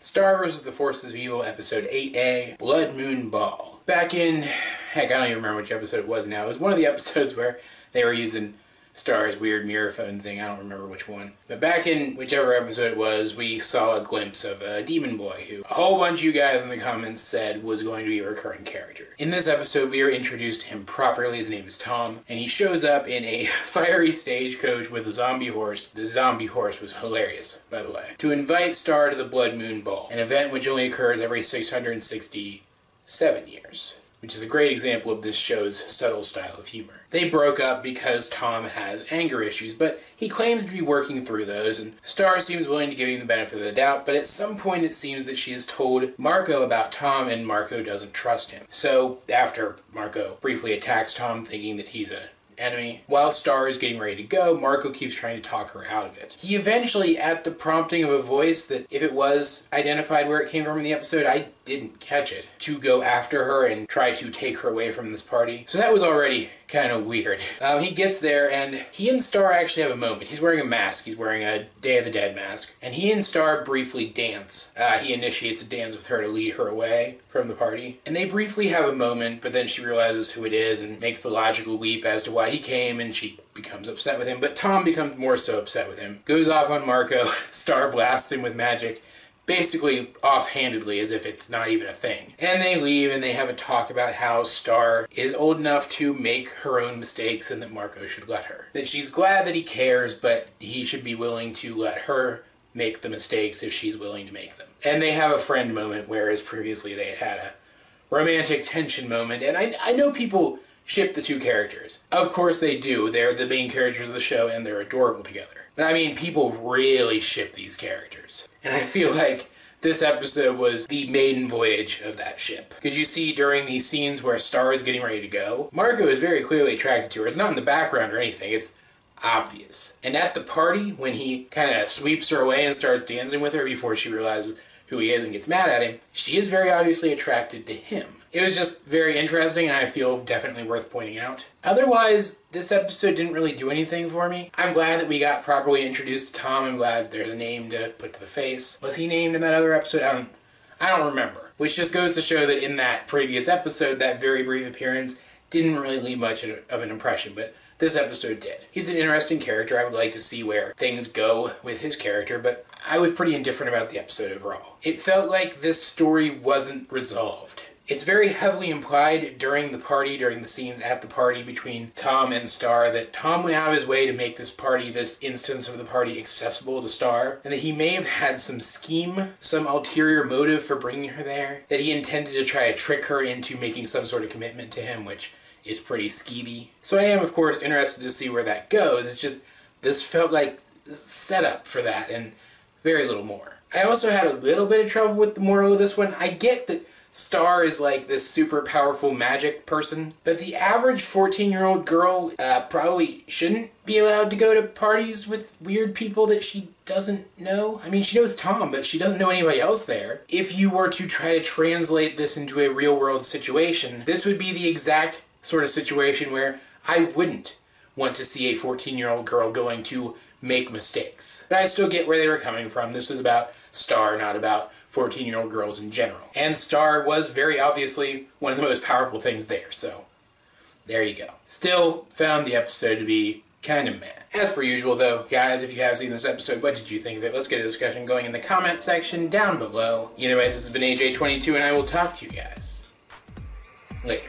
Star vs. the Forces of Evil, Episode 8A, Blood Moon Ball. Back in, heck, I don't even remember which episode it was now. It was one of the episodes where they were using Star's weird mirror phone thing. I don't remember which one. But back in whichever episode it was, we saw a glimpse of a demon boy who a whole bunch of you guys in the comments said was going to be a recurring character. In this episode, we are introduced to him properly. His name is Tom, and he shows up in a fiery stagecoach with a zombie horse. The zombie horse was hilarious, by the way, to invite Star to the Blood Moon Ball, an event which only occurs every 667 years. Which is a great example of this show's subtle style of humor. They broke up because Tom has anger issues, but he claims to be working through those, and Star seems willing to give him the benefit of the doubt, but at some point it seems that she has told Marco about Tom, and Marco doesn't trust him. So, after Marco briefly attacks Tom, thinking that he's an enemy, while Star is getting ready to go, Marco keeps trying to talk her out of it. He eventually, at the prompting of a voice that, if it was identified where it came from in the episode, I didn't catch it, to go after her and try to take her away from this party. So that was already kind of weird. He gets there, and he and Star actually have a moment. He's wearing a mask. He's wearing a Day of the Dead mask. And he and Star briefly dance. He initiates a dance with her to lead her away from the party. And they briefly have a moment, but then she realizes who it is and makes the logical leap as to why he came, and she becomes upset with him. But Tom becomes more so upset with him. Goes off on Marco. Star blasts him with magic, basically offhandedly, as if it's not even a thing. And they leave, and they have a talk about how Star is old enough to make her own mistakes and that Marco should let her. That she's glad that he cares, but he should be willing to let her make the mistakes if she's willing to make them. And they have a friend moment, whereas previously they had a romantic tension moment. And I know people ship the two characters. Of course they do. They're the main characters of the show, and they're adorable together. But I mean, people really ship these characters. And I feel like this episode was the maiden voyage of that ship. Because you see during these scenes where Star is getting ready to go, Marco is very clearly attracted to her. It's not in the background or anything. It's obvious. And at the party, when he kind of sweeps her away and starts dancing with her before she realizes who he is and gets mad at him, she is very obviously attracted to him. It was just very interesting, and I feel definitely worth pointing out. Otherwise, this episode didn't really do anything for me. I'm glad that we got properly introduced to Tom. I'm glad there's a name to put to the face. Was he named in that other episode? I don't remember. Which just goes to show that in that previous episode, that very brief appearance didn't really leave much of an impression, but this episode did. He's an interesting character. I would like to see where things go with his character, but I was pretty indifferent about the episode overall. It felt like this story wasn't resolved. It's very heavily implied during the scenes at the party between Tom and Star, that Tom went out of his way to make this party, this instance of the party, accessible to Star, and that he may have had some scheme, some ulterior motive for bringing her there, that he intended to try to trick her into making some sort of commitment to him, which is pretty skeevy. So I am, of course, interested to see where that goes. It's just, this felt like setup for that, and very little more. I also had a little bit of trouble with the moral of this one. I get that Star is like this super powerful magic person, but the average 14-year-old girl probably shouldn't be allowed to go to parties with weird people that she doesn't know. I mean, she knows Tom, but she doesn't know anybody else there. If you were to try to translate this into a real-world situation, this would be the exact sort of situation where I wouldn't want to see a 14-year-old girl going to make mistakes. But I still get where they were coming from. This was about Star, not about 14-year-old girls in general. And Star was very obviously one of the most powerful things there, so there you go. Still found the episode to be kind of meh. As per usual though, guys, if you have seen this episode, what did you think of it? Let's get a discussion going in the comment section down below. Either way, this has been AJ22, and I will talk to you guys later.